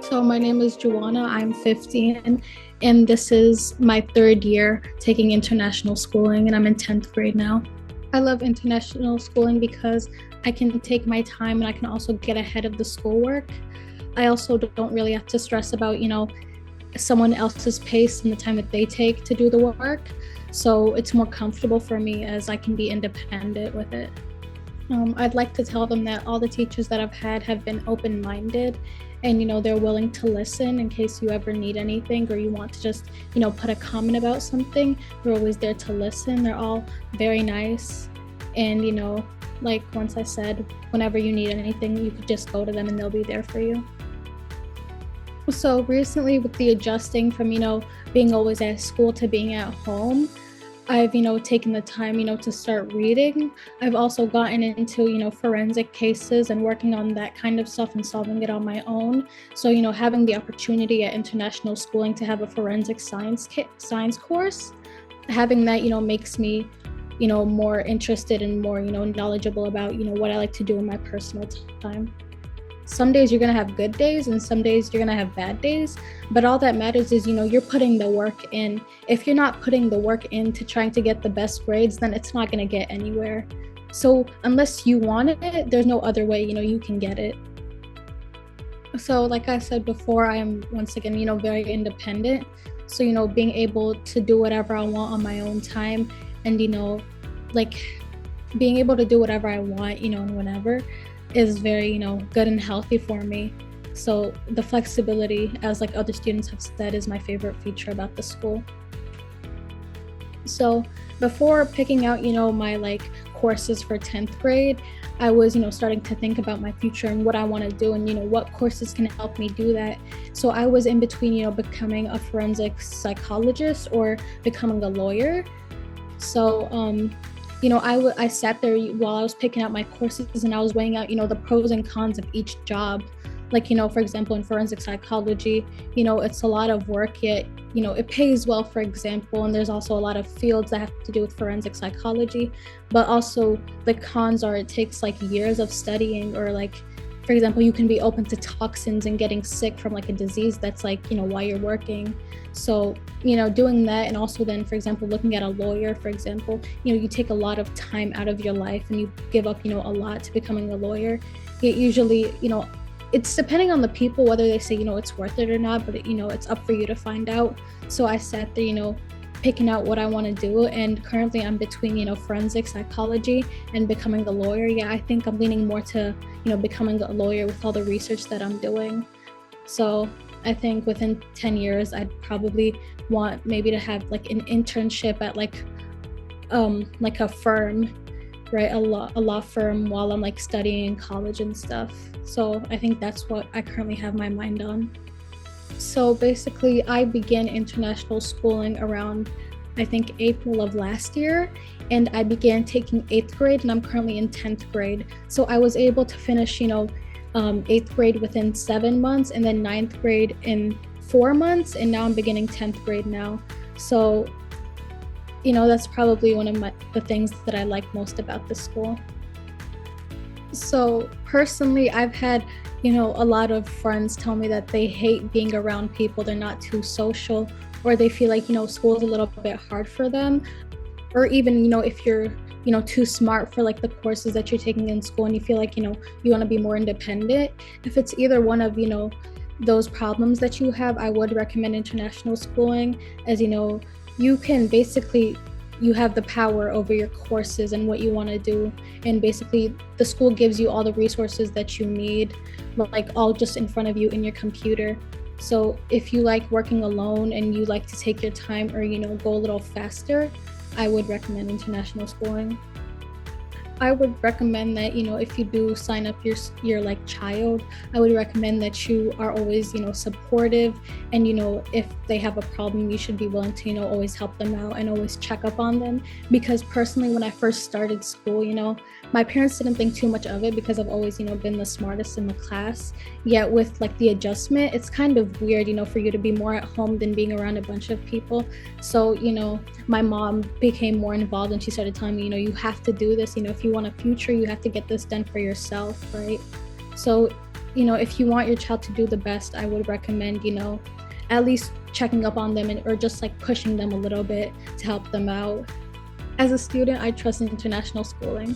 So my name is Joanna. I'm 15, and this is my third year taking international schooling, and I'm in 10th grade now. I love international schooling because I can take my time and I can also get ahead of the schoolwork. I also don't really have to stress about, someone else's pace and the time that they take to do the work. So it's more comfortable for me as I can be independent with it. I'd like to tell them that all the teachers that I've had have been open-minded and, they're willing to listen in case you ever need anything or you want to just, put a comment about something. They're always there to listen. They're all very nice. And, like once I said, whenever you need anything, you could just go to them and they'll be there for you. So recently with the adjusting from, being always at school to being at home, I've, taken the time, to start reading. I've also gotten into, forensic cases and working on that kind of stuff and solving it on my own. So, having the opportunity at international schooling to have a forensic science course, having that, makes me, more interested and more, knowledgeable about, what I like to do in my personal time. Some days you're going to have good days and some days you're going to have bad days, but all that matters is, you're putting the work in. If you're not putting the work into trying to get the best grades, then it's not going to get anywhere. So unless you want it, there's no other way, you can get it. So like I said before, I am once again, very independent. So, being able to do whatever I want on my own time and, like being able to do whatever I want, and whenever is very, good and healthy for me. So the flexibility, as like other students have said, is my favorite feature about the school. So before picking out, my like courses for 10th grade, I was, starting to think about my future and what I want to do and, what courses can help me do that. So I was in between, becoming a forensic psychologist or becoming a lawyer. So, I sat there while I was picking out my courses and I was weighing out, the pros and cons of each job. Like, for example, in forensic psychology, it's a lot of work, yet, it pays well, for example, and there's also a lot of fields that have to do with forensic psychology, but also the cons are it takes like years of studying or like, for example, you can be open to toxins and getting sick from like a disease that's like, while you're working. So, doing that and also then, for example, looking at a lawyer, for example, you take a lot of time out of your life and you give up, a lot to becoming a lawyer. It usually, it's depending on the people, whether they say, it's worth it or not, but it's up for you to find out. So I sat there, picking out what I want to do. And currently I'm between, forensic psychology and becoming a lawyer. Yeah, I think I'm leaning more to, becoming a lawyer with all the research that I'm doing. So I think within 10 years, I'd probably want maybe to have like an internship at like a firm, right? A law firm while I'm like studying in college and stuff. So I think that's what I currently have my mind on. So basically I began international schooling around, I think, April of last year, and I began taking 8th grade and I'm currently in 10th grade. So I was able to finish, 8th grade within 7 months and then 9th grade in 4 months, and now I'm beginning 10th grade now. So, that's probably one of the things that I like most about the school. So personally, I've had, a lot of friends tell me that they hate being around people, they're not too social, or they feel like, school is a little bit hard for them. Or even, if you're, too smart for like the courses that you're taking in school and you feel like, you want to be more independent. If it's either one of, those problems that you have, I would recommend international schooling, as, you can basically, you have the power over your courses and what you want to do. And basically the school gives you all the resources that you need, like all just in front of you in your computer. So if you like working alone and you like to take your time or, go a little faster, I would recommend international schooling. I would recommend that, if you do sign up your like child, I would recommend that you are always, supportive, and, if they have a problem, you should be willing to, always help them out and always check up on them. Because personally, when I first started school, my parents didn't think too much of it because I've always, been the smartest in the class. Yet with like the adjustment, it's kind of weird, for you to be more at home than being around a bunch of people. So, my mom became more involved and she started telling me, you have to do this, if you want a future, you have to get this done for yourself, right? So, if you want your child to do the best, I would recommend, at least checking up on them or just like pushing them a little bit to help them out. As a student, I trust international schooling.